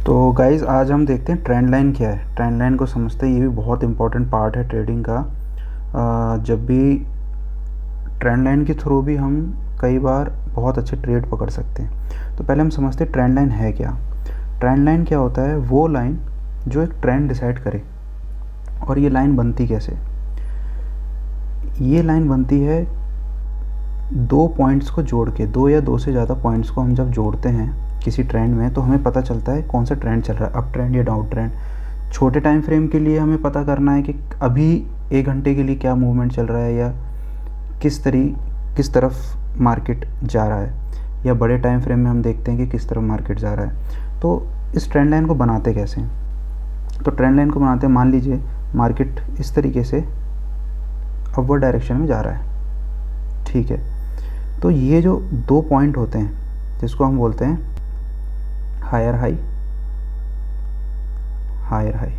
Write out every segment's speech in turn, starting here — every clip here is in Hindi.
तो गाइज़ आज हम देखते हैं ट्रेंड लाइन क्या है। ट्रेंड लाइन को समझते हैं, ये भी बहुत इंपॉर्टेंट पार्ट है ट्रेडिंग का। जब भी ट्रेंड लाइन के थ्रू भी हम कई बार बहुत अच्छे ट्रेड पकड़ सकते हैं। तो पहले हम समझते हैं ट्रेंड लाइन है क्या। ट्रेंड लाइन क्या होता है? वो लाइन जो एक ट्रेंड डिसाइड करे। और ये लाइन बनती कैसे? ये लाइन बनती है दो पॉइंट्स को जोड़ के, दो या दो से ज़्यादा पॉइंट्स को हम जब जोड़ते हैं किसी ट्रेंड में तो हमें पता चलता है कौन सा ट्रेंड चल रहा है, अप ट्रेंड या डाउन ट्रेंड। छोटे टाइम फ्रेम के लिए हमें पता करना है कि अभी 1 घंटे के लिए क्या मूवमेंट चल रहा है या किस तरफ मार्केट जा रहा है, या बड़े टाइम फ्रेम में हम देखते हैं कि किस तरफ मार्केट जा रहा है। तो इस ट्रेंड लाइन को बनाते कैसे हैं? तो ट्रेंड लाइन को बनाते हैं, मान लीजिए मार्केट इस तरीके से अपवर्ड डायरेक्शन में जा रहा है, ठीक है। तो ये जो दो पॉइंट होते हैं जिसको हम बोलते हैं higher high, higher high,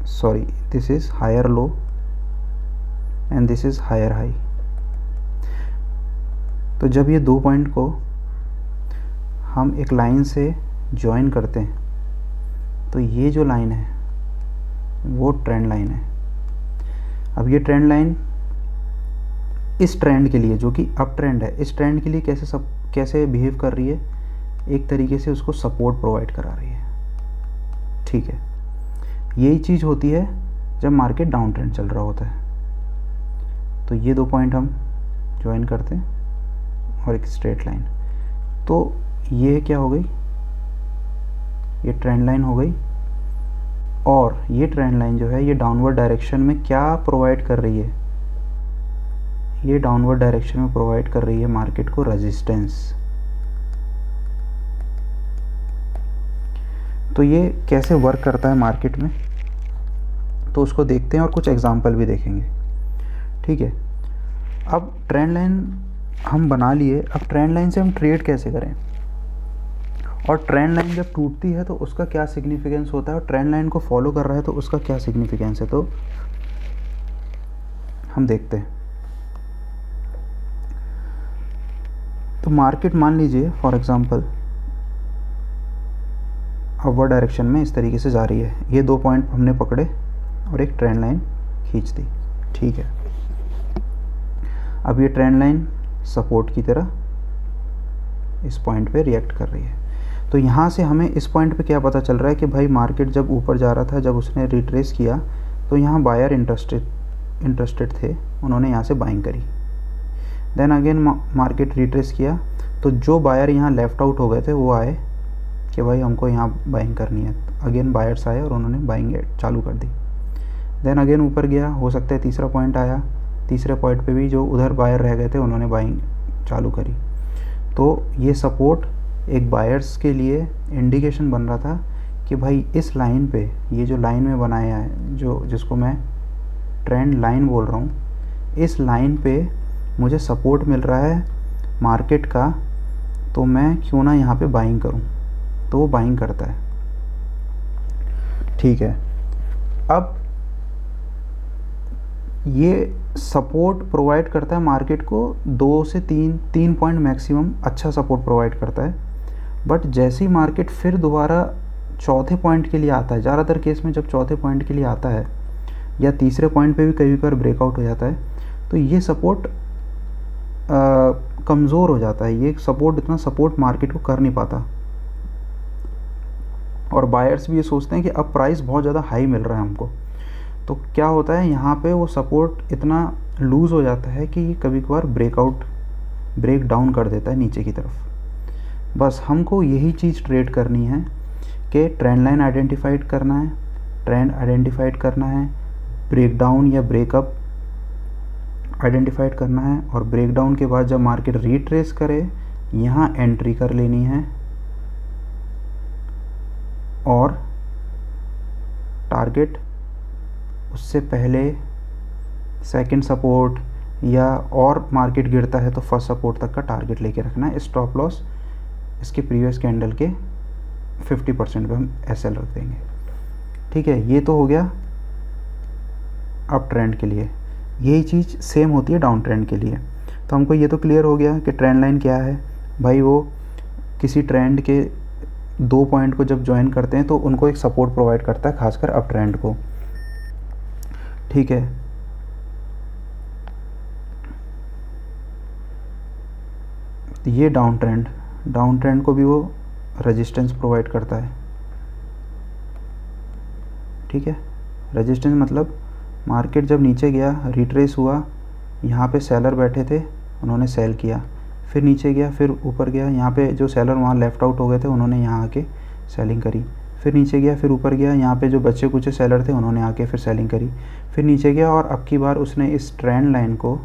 sorry this is higher low and this is higher high. तो जब ये दो पॉइंट को हम एक लाइन से ज्वाइन करते हैं तो ये जो लाइन है वो ट्रेंड लाइन है। अब ये ट्रेंड लाइन इस ट्रेंड के लिए जो कि अप ट्रेंड है, इस ट्रेंड के लिए कैसे बिहेव कर रही है? एक तरीके से उसको सपोर्ट प्रोवाइड करा रही है, ठीक है। यही चीज़ होती है जब मार्केट डाउन ट्रेंड चल रहा होता है। तो ये दो पॉइंट हम ज्वाइन करते हैं और एक स्ट्रेट लाइन। तो ये क्या हो गई? ये ट्रेंड लाइन हो गई। और ये ट्रेंड लाइन जो है ये डाउनवर्ड डायरेक्शन में क्या प्रोवाइड कर रही है? ये डाउनवर्ड डायरेक्शन में प्रोवाइड कर रही है मार्केट को रेजिस्टेंस। तो ये कैसे वर्क करता है मार्केट में, तो उसको देखते हैं और कुछ एग्जांपल भी देखेंगे, ठीक है। अब ट्रेंड लाइन हम बना लिए, अब ट्रेंड लाइन से हम ट्रेड कैसे करें, और ट्रेंड लाइन जब टूटती है तो उसका क्या सिग्निफिकेंस होता है, और ट्रेंड लाइन को फॉलो कर रहा है तो उसका क्या सिग्निफिकेंस है, तो हम देखते हैं। तो मार्केट मान लीजिए फॉर एग्जांपल अपवर्ड डायरेक्शन में इस तरीके से जा रही है, ये दो पॉइंट हमने पकड़े और एक ट्रेंड लाइन खींच दी, ठीक है। अब ये ट्रेंड लाइन सपोर्ट की तरह इस पॉइंट पे रिएक्ट कर रही है। तो यहाँ से हमें इस पॉइंट पे क्या पता चल रहा है कि भाई मार्केट जब ऊपर जा रहा था, जब उसने रिट्रेस किया तो यहाँ बायर इंटरेस्टेड थे, उन्होंने यहाँ से बाइंग करी। देन अगेन मार्केट रिट्रेस किया तो जो बायर यहाँ लेफ़्ट आउट हो गए थे वो आए कि भाई हमको यहाँ बाइंग करनी है। अगेन बायर्स आए और उन्होंने बाइंग चालू कर दी। देन अगेन ऊपर गया, हो सकता है तीसरा पॉइंट आया, तीसरे पॉइंट पे भी जो उधर बायर रह गए थे उन्होंने बाइंग चालू करी। तो ये सपोर्ट एक बायर्स के लिए इंडिकेशन बन रहा था कि भाई इस लाइन पे, ये जो लाइन में बनाया है, जो जिसको मैं ट्रेंड लाइन बोल रहा हूँ, इस लाइन पे मुझे सपोर्ट मिल रहा है मार्केट का, तो मैं क्यों ना यहाँ पे बाइंग करूँ। तो वो बाइंग करता है, ठीक है। अब ये सपोर्ट प्रोवाइड करता है मार्केट को 2 से 3 पॉइंट मैक्सिमम अच्छा सपोर्ट प्रोवाइड करता है। बट जैसे ही मार्केट फिर दोबारा चौथे पॉइंट के लिए आता है, ज़्यादातर केस में जब चौथे पॉइंट के लिए आता है या तीसरे पॉइंट पे भी कई बार ब्रेकआउट हो जाता है, तो ये सपोर्ट कमज़ोर हो जाता है। ये सपोर्ट इतना सपोर्ट मार्केट को कर नहीं पाता, और बायर्स भी ये सोचते हैं कि अब प्राइस बहुत ज़्यादा हाई मिल रहा है हमको। तो क्या होता है, यहाँ पे वो सपोर्ट इतना लूज़ हो जाता है कि ये कभी कभार ब्रेक डाउन कर देता है नीचे की तरफ। बस हमको यही चीज़ ट्रेड करनी है कि ट्रेंड लाइन आइडेंटिफाइड करना है, ट्रेंड आइडेंटिफाइड करना है, ब्रेक डाउन या ब्रेकअप आइडेंटिफाइड करना है, और ब्रेक डाउन के बाद जब मार्केट रिट्रेस करे यहाँ एंट्री कर लेनी है, और टारगेट उससे पहले सेकंड सपोर्ट, या और मार्केट गिरता है तो फर्स्ट सपोर्ट तक का टारगेट लेके रखना है। स्टॉप लॉस इसके प्रीवियस कैंडल के 50% पे हम एसएल रख देंगे, ठीक है। ये तो हो गया अप ट्रेंड के लिए। यही चीज़ सेम होती है डाउन ट्रेंड के लिए। तो हमको ये तो क्लियर हो गया कि ट्रेंड लाइन क्या है। भाई वो किसी ट्रेंड के दो पॉइंट को जब ज्वाइन करते हैं तो उनको एक सपोर्ट प्रोवाइड करता है, खासकर अप ट्रेंड को। ठीक है, ये डाउन ट्रेंड को भी वो रेजिस्टेंस प्रोवाइड करता है। ठीक है, रेजिस्टेंस मतलब मार्केट जब नीचे गया, रिट्रेस हुआ, यहाँ पे सेलर बैठे थे, उन्होंने सेल किया, फिर नीचे गया, फिर ऊपर गया, यहाँ पे जो सेलर वहाँ लेफ़्ट आउट हो गए थे उन्होंने यहाँ आके सेलिंग करी, फिर नीचे गया, फिर ऊपर गया, यहाँ पे जो बचे कुछ सेलर थे उन्होंने आके फिर सेलिंग करी, फिर नीचे गया, और अब की बार उसने इस ट्रेंड लाइन को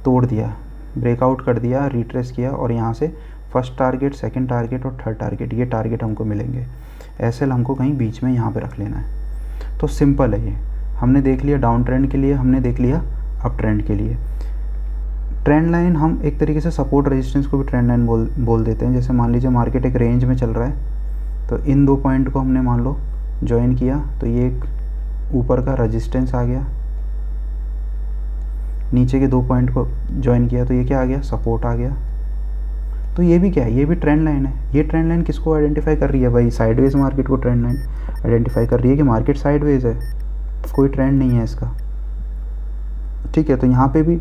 तोड़ दिया, ब्रेकआउट कर दिया, रिट्रेस किया, और यहाँ से फर्स्ट टारगेट, सेकंड टारगेट और थर्ड टारगेट, ये टारगेट हमको मिलेंगे। एसएल हमको कहीं बीच में यहाँ पे रख लेना है। तो सिंपल है ये, हमने देख लिया डाउन ट्रेंड के लिए, हमने देख लिया अप ट्रेंड के लिए। ट्रेंड लाइन हम एक तरीके से सपोर्ट रेजिस्टेंस को भी ट्रेंड लाइन बोल देते हैं। जैसे मान लीजिए मार्केट एक रेंज में चल रहा है, तो इन दो पॉइंट को हमने मान लो ज्वाइन किया, तो ये एक ऊपर का रेजिस्टेंस आ गया, नीचे के दो पॉइंट को ज्वाइन किया तो ये क्या आ गया, सपोर्ट आ गया। तो ये भी क्या है, ये भी ट्रेंड लाइन है। ये ट्रेंड लाइन किसको आइडेंटिफाई कर रही है भाई, साइडवेज मार्केट को ट्रेंड लाइन आइडेंटिफाई कर रही है कि मार्केट साइडवेज है, कोई ट्रेंड नहीं है इसका। ठीक है, तो यहाँ पे भी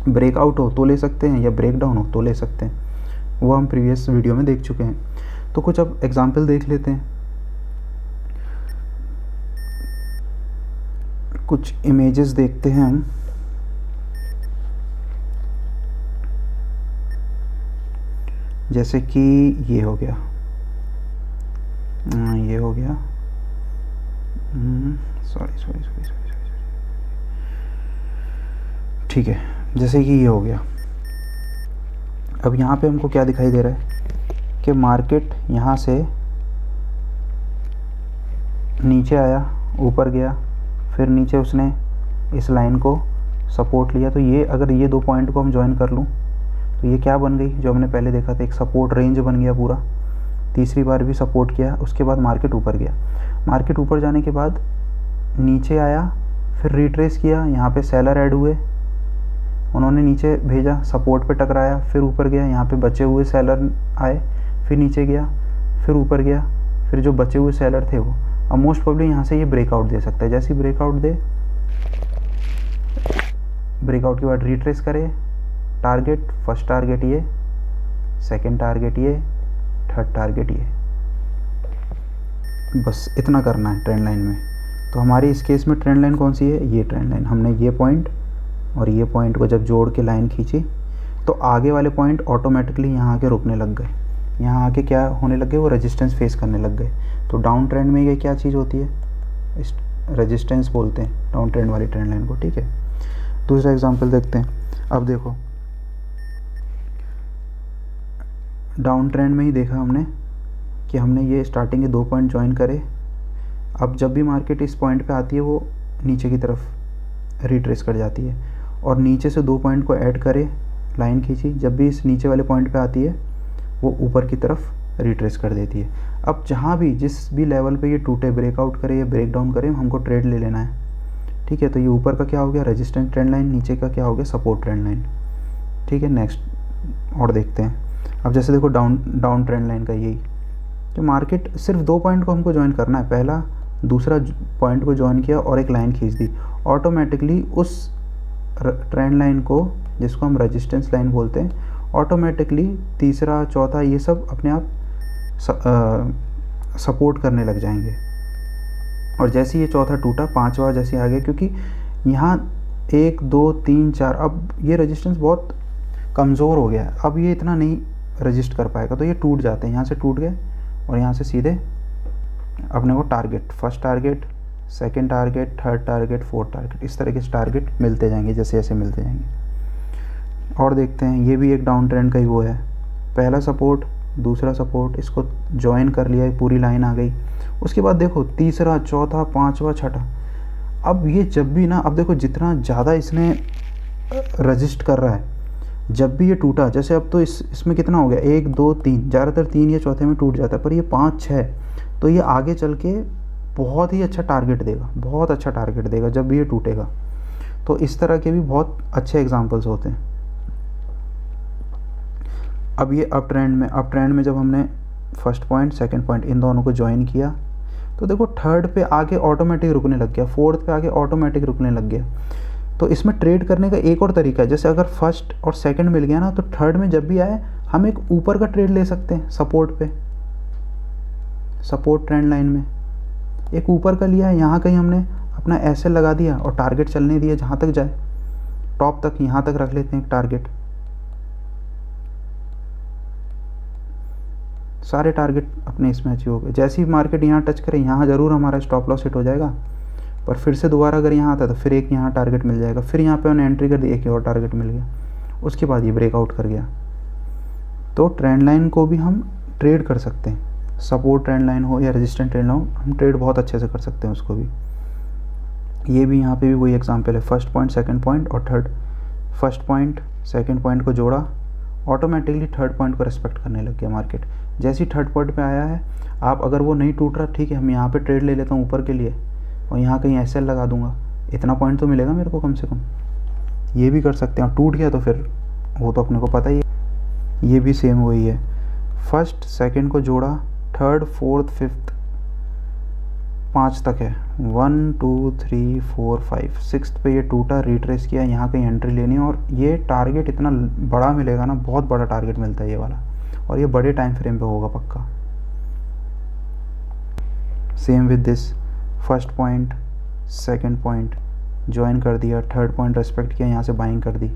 ब्रेकआउट हो तो ले सकते हैं, या ब्रेक डाउन हो तो ले सकते हैं, वो हम प्रीवियस वीडियो में देख चुके हैं। तो कुछ अब एग्जांपल देख लेते हैं, कुछ इमेजेस देखते हैं हम। जैसे कि ये हो गया, ये हो गया, सॉरी, ठीक है, जैसे कि ये हो गया। अब यहाँ पे हमको क्या दिखाई दे रहा है कि मार्केट यहाँ से नीचे आया, ऊपर गया, फिर नीचे उसने इस लाइन को सपोर्ट लिया। तो ये अगर ये दो पॉइंट को हम ज्वाइन कर लूँ तो ये क्या बन गई, जो हमने पहले देखा था, एक सपोर्ट रेंज बन गया पूरा। तीसरी बार भी सपोर्ट किया, उसके बाद मार्केट ऊपर गया, मार्केट ऊपर जाने के बाद नीचे आया, फिर रिट्रेस किया, यहाँ पे सेलर ऐड हुए, उन्होंने नीचे भेजा, सपोर्ट पे टकराया, फिर ऊपर गया, यहाँ पे बचे हुए सेलर आए, फिर नीचे गया, फिर ऊपर गया, फिर जो बचे हुए सेलर थे वो, अब मोस्ट प्रोबेबली यहाँ से ये ब्रेकआउट दे सकता है। जैसे ही ब्रेकआउट दे, ब्रेकआउट के बाद रिट्रेस करे, टारगेट, फर्स्ट टारगेट ये, सेकंड टारगेट ये, थर्ड टारगेट ये, बस इतना करना है ट्रेंड लाइन में। तो हमारी इस केस में ट्रेंड लाइन कौन सी है, ये ट्रेंड लाइन। हमने ये पॉइंट और ये पॉइंट को जब जोड़ के लाइन खींची तो आगे वाले पॉइंट ऑटोमेटिकली यहाँ आके रुकने लग गए, यहाँ आके क्या होने लग गए, वो रेजिस्टेंस फेस करने लग गए। तो डाउन ट्रेंड में ये क्या चीज़ होती है, इस रेजिस्टेंस बोलते हैं डाउन ट्रेंड वाली ट्रेंड लाइन को। ठीक है, दूसरा एग्जांपल देखते हैं। अब देखो, डाउन ट्रेंड में ही देखा हमने कि हमने ये स्टार्टिंग के दो पॉइंट ज्वाइन करे। अब जब भी मार्केट इस पॉइंट पे आती है वो नीचे की तरफ रिट्रेस कर जाती है, और नीचे से दो पॉइंट को ऐड करे, लाइन खींची, जब भी इस नीचे वाले पॉइंट पे आती है वो ऊपर की तरफ रिट्रेस कर देती है। अब जहाँ भी जिस भी लेवल पे ये टूटे, ब्रेकआउट करे या ब्रेक डाउन करे, हमको ट्रेड ले लेना है। ठीक है, तो ये ऊपर का क्या हो गया, रेजिस्टेंस ट्रेंड लाइन, नीचे का क्या हो गया, सपोर्ट ट्रेंड लाइन। ठीक है, नेक्स्ट और देखते हैं। अब जैसे देखो डाउन ट्रेंड लाइन का यही कि मार्केट सिर्फ दो पॉइंट को हमको ज्वाइन करना है, पहला दूसरा पॉइंट को ज्वाइन किया और एक लाइन खींच दी, ऑटोमेटिकली उस ट्रेंड लाइन को, जिसको हम रेजिस्टेंस लाइन बोलते हैं, ऑटोमेटिकली तीसरा चौथा ये सब अपने आप सपोर्ट करने लग जाएंगे। और जैसे ये चौथा टूटा, पांचवा जैसे आ गया, क्योंकि यहाँ 1 2 3 4, अब ये रेजिस्टेंस बहुत कमज़ोर हो गया है, अब ये इतना नहीं रजिस्ट कर पाएगा, तो ये टूट जाते हैं, यहाँ से टूट गए और यहाँ से सीधे अपने को target, first target, second target, third target, fourth target, इस तरीके से टारगेट मिलते जाएंगे जैसे जैसे मिलते जाएंगे। और देखते हैं, ये भी एक डाउन ट्रेंड का ही वो है, पहला सपोर्ट, दूसरा सपोर्ट, इसको ज्वाइन कर लिया, पूरी लाइन आ गई। उसके बाद देखो तीसरा, चौथा, पांचवा, छठा। अब ये जब भी ना, अब देखो जितना ज़्यादा इसने रजिस्ट कर रहा है, जब भी ये टूटा, जैसे अब तो इसमें कितना हो गया, 1 2 3, ज़्यादातर 3 या चौथे में टूट जाता है, पर ये 5 6, तो ये आगे चल के बहुत ही अच्छा टारगेट देगा, बहुत अच्छा टारगेट देगा जब भी ये टूटेगा। तो इस तरह के भी बहुत अच्छे एग्जांपल्स होते हैं। अब ये अप ट्रेंड में जब हमने first point second point in दोनों को ज्वाइन किया तो देखो थर्ड पे आके ऑटोमेटिक रुकने लग गया, फोर्थ पे आके ऑटोमेटिक रुकने लग गया। तो इसमें ट्रेड करने का एक और तरीका है, जैसे अगर फर्स्ट और सेकंड मिल गया ना तो थर्ड में जब भी आए हम एक ऊपर का ट्रेड ले सकते हैं सपोर्ट पे, सपोर्ट ट्रेंड लाइन में एक ऊपर का लिया है, यहाँ कहीं हमने अपना एसएल लगा दिया और टारगेट चलने दिया जहाँ तक जाए, टॉप तक, यहाँ तक रख लेते हैं एक टारगेट। सारे टारगेट अपने इसमें अचीव हो गए। जैसे ही मार्केट यहाँ टच करे यहाँ ज़रूर हमारा स्टॉप लॉस हिट हो जाएगा, पर फिर से दोबारा अगर यहाँ आता तो फिर एक यहाँ टारगेट मिल जाएगा, फिर यहाँ पे उन्हें एंट्री कर दी, एक और टारगेट मिल गया, उसके बाद ये ब्रेकआउट कर गया। तो ट्रेंड लाइन को भी हम ट्रेड कर सकते हैं, सपोर्ट ट्रेंड लाइन हो या रेजिस्टेंट ट्रेंड लाइन हो, हम ट्रेड बहुत अच्छे से कर सकते हैं उसको भी। ये भी यहाँ पे भी वही एग्जांपल है, फर्स्ट पॉइंट सेकंड पॉइंट और third, first point second point को जोड़ा, ऑटोमेटिकली थर्ड पॉइंट को रेस्पेक्ट करने लग गया मार्केट। जैसे ही थर्ड पॉइंट पे आया है, आप अगर वो नहीं टूट रहा, ठीक है हम यहाँ पे ट्रेड ले लेता हूँ ऊपर के लिए और यहाँ कहीं एसएल लगा दूंगा, इतना पॉइंट तो मिलेगा मेरे को कम से कम, ये भी कर सकते हैं। टूट गया तो फिर वो तो अपने को पता ही है। ये भी सेम वही है, फर्स्ट सेकंड को जोड़ा, थर्ड फोर्थ फिफ्थ 5 तक है, 1 2 3 4 5 6 पे ये टूटा, रिट्रेस किया, यहाँ कहीं एंट्री लेनी है और ये टारगेट इतना बड़ा मिलेगा ना, बहुत बड़ा टारगेट मिलता है ये वाला, और ये बड़े टाइम फ्रेम पे होगा पक्का। Same with this, first point second point join कर दिया, थर्ड पॉइंट रेस्पेक्ट किया, यहाँ से बाइंग कर दी।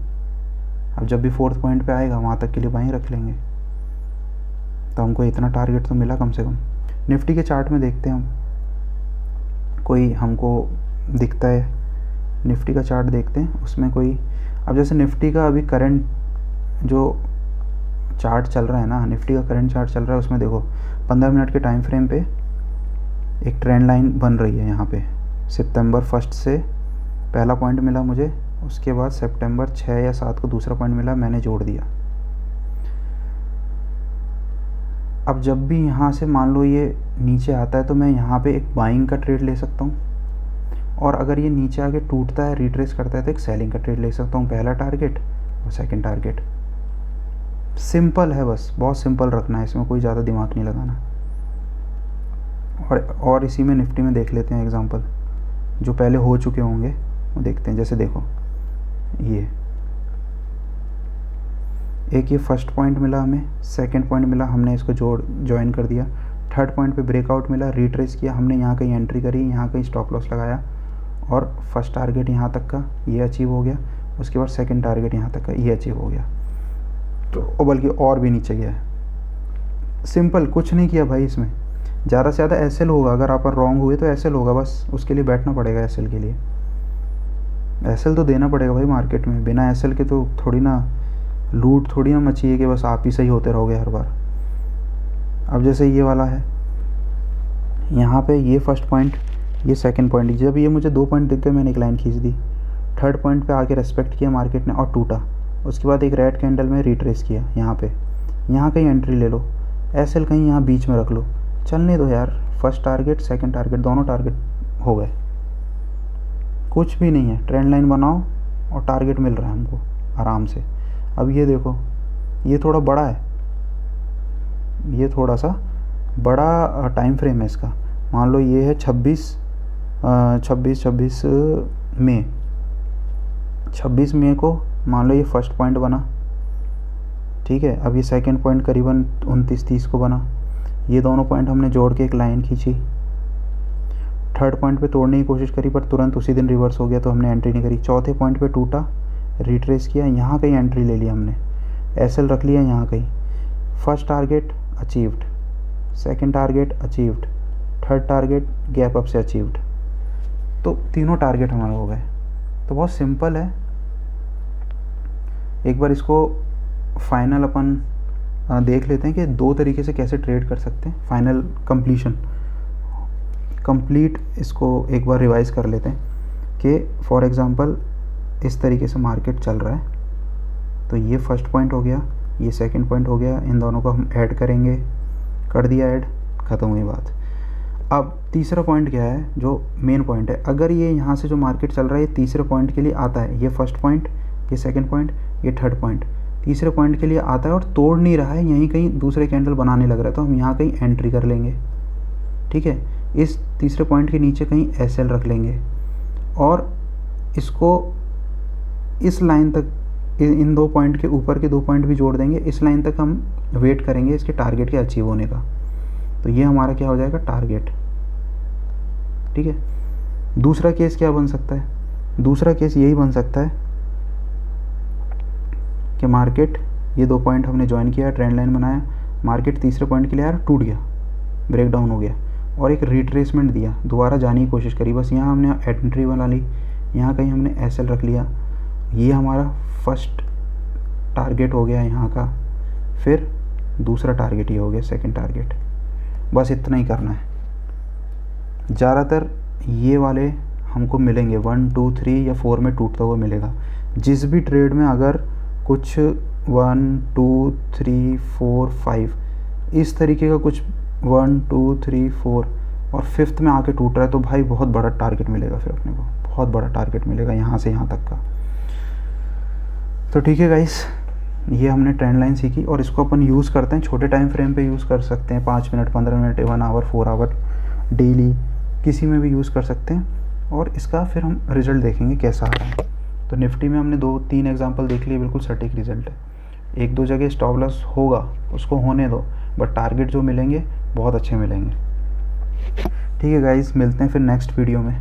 अब जब भी फोर्थ पॉइंट पे आएगा वहाँ तक के लिए बाइंग रख लेंगे, तो हमको इतना टारगेट तो मिला कम से कम। निफ्टी के चार्ट में देखते हैं हम, कोई हमको दिखता है, निफ्टी का चार्ट देखते हैं उसमें कोई, अब जैसे निफ्टी का अभी करंट जो चार्ट चल रहा है ना, निफ्टी का करंट चार्ट चल रहा है, उसमें देखो 15 मिनट के टाइम फ्रेम पे एक ट्रेंड लाइन बन रही है। यहाँ पे सितंबर 1 से पहला पॉइंट मिला मुझे, उसके बाद सितंबर 6 या 7 को दूसरा पॉइंट मिला, मैंने जोड़ दिया। अब जब भी यहाँ से मान लो ये नीचे आता है तो मैं यहाँ पे एक बाइंग का ट्रेड ले सकता हूँ, और अगर ये नीचे आके टूटता है, रिट्रेस करता है, तो एक सेलिंग का ट्रेड ले सकता हूँ, पहला टारगेट और सेकंड टारगेट। सिंपल है, बस बहुत सिंपल रखना है, इसमें कोई ज़्यादा दिमाग नहीं लगाना। और इसी में निफ्टी में देख लेते हैं एग्जांपल, जो पहले हो चुके होंगे वो देखते हैं। जैसे देखो ये एक ये फर्स्ट पॉइंट मिला हमें, सेकंड पॉइंट मिला, हमने इसको ज्वाइन कर दिया, थर्ड पॉइंट पे ब्रेकआउट मिला, रिट्रेस किया, हमने यहाँ कहीं एंट्री करी, यहाँ कहीं स्टॉप लॉस लगाया, और फर्स्ट टारगेट यहाँ तक का ये अचीव हो गया, उसके बाद सेकंड टारगेट यहाँ तक का ये अचीव हो गया, तो बल्कि और भी नीचे गया है। सिंपल, कुछ नहीं किया भाई इसमें। ज़्यादा से ज़्यादा एसएल होगा, अगर आप रॉन्ग हुए तो एसएल होगा, बस उसके लिए बैठना पड़ेगा। एसएल के लिए एसएल तो देना पड़ेगा भाई मार्केट में, बिना एसएल के तो थोड़ी ना लूट थोड़ी ना मची है कि बस आप ही सही होते रहोगे हर बार। अब जैसे ये वाला है, यहाँ पे ये फर्स्ट पॉइंट, ये सेकंड पॉइंट, जब ये मुझे 2 पॉइंट दिख गए मैंने एक लाइन खींच दी, थर्ड पॉइंट पे आके रेस्पेक्ट किया मार्केट ने और टूटा, उसके बाद एक रेड कैंडल में रिट्रेस किया, यहाँ पे, यहाँ कहीं एंट्री ले लो, एसएल कहीं यहाँ बीच में रख लो, चलने दो यार, फर्स्ट टारगेट सेकंड टारगेट दोनों टारगेट हो गए, कुछ भी नहीं है। ट्रेंड लाइन बनाओ और टारगेट मिल रहा है हमको आराम से। अब ये देखो, ये थोड़ा बड़ा है, ये थोड़ा सा बड़ा टाइम फ्रेम है इसका। मान लो ये है 26 मई, 26 मई को मान लो ये फर्स्ट पॉइंट बना, ठीक है। अब ये सेकंड पॉइंट करीबन 29-30 को बना, ये दोनों पॉइंट हमने जोड़ के एक लाइन खींची, थर्ड पॉइंट पे तोड़ने की कोशिश करी पर तुरंत उसी दिन रिवर्स हो गया तो हमने एंट्री नहीं करी, चौथे पॉइंट पे टूटा, रिट्रेस किया, यहाँ कहीं एंट्री ले लिया हमने, एसएल रख लिया यहाँ कहीं, first target achieved, second target achieved, third target gap up से अचीव्ड, तो तीनों टारगेट हमारे हो गए। तो बहुत सिंपल है। एक बार इसको फाइनल अपन देख लेते हैं कि 2 तरीके से कैसे ट्रेड कर सकते हैं, फाइनल कंप्लीट इसको एक बार रिवाइज कर लेते हैं कि फॉर एग्जांपल इस तरीके से मार्केट चल रहा है, तो ये फर्स्ट पॉइंट हो गया, ये सेकंड पॉइंट हो गया, इन दोनों को हम ऐड करेंगे, कर दिया ऐड, ख़त्म हुई बात। अब तीसरा पॉइंट क्या है, जो मेन पॉइंट है, अगर ये यहाँ से जो मार्केट चल रहा है ये तीसरे पॉइंट के लिए आता है, ये फर्स्ट पॉइंट, ये सेकंड पॉइंट, ये थर्ड पॉइंट, तीसरे पॉइंट के लिए आता है और तोड़ नहीं रहा है, यहीं कहीं दूसरे कैंडल बनाने लग रहा है, तो हम यहाँ कहीं एंट्री कर लेंगे। ठीक है, इस तीसरे पॉइंट के नीचे कहीं SL रख लेंगे और इसको इस लाइन तक, इन 2 पॉइंट के ऊपर के 2 पॉइंट भी जोड़ देंगे, इस लाइन तक हम वेट करेंगे इसके टारगेट के अचीव होने का। तो ये हमारा क्या हो जाएगा, टारगेट। ठीक है, दूसरा केस क्या बन सकता है, दूसरा केस यही बन सकता है कि मार्केट, ये 2 पॉइंट हमने ज्वाइन किया, ट्रेंड लाइन बनाया, मार्केट तीसरे पॉइंट के लिए यार टूट गया, ब्रेक डाउन हो गया और एक रिट्रेसमेंट दिया, दोबारा जाने की कोशिश करी, बस यहाँ हमने एंट्री बना ली, यहाँ कहीं हमने SL रख लिया, ये हमारा फर्स्ट टारगेट हो गया यहाँ का, फिर दूसरा टारगेट ये हो गया, सेकंड टारगेट। बस इतना ही करना है। ज़्यादातर ये वाले हमको मिलेंगे 1 2 3 या 4 में टूटता हुआ मिलेगा। जिस भी ट्रेड में अगर कुछ 1 2 3 4 5 इस तरीके का कुछ 1 2 3 4 और 5th में आके टूट रहा है, तो भाई बहुत बड़ा टारगेट मिलेगा, फिर अपने को बहुत बड़ा टारगेट मिलेगा यहाँ से यहाँ तक का। तो ठीक है गाइस, ये हमने ट्रेंड लाइन सीखी और इसको अपन यूज़ करते हैं, छोटे टाइम फ्रेम पे यूज़ कर सकते हैं, 5 minute 15 minute 1 hour 4 hour daily किसी में भी यूज़ कर सकते हैं और इसका फिर हम रिज़ल्ट देखेंगे कैसा आ रहा है। तो निफ्टी में हमने 2-3 एग्जांपल देख लिए, बिल्कुल सटीक रिज़ल्ट है। 1-2 जगह स्टॉप लॉस होगा, उसको होने दो, बट टारगेट जो मिलेंगे बहुत अच्छे मिलेंगे। ठीक है गाइस, मिलते हैं फिर नेक्स्ट वीडियो में।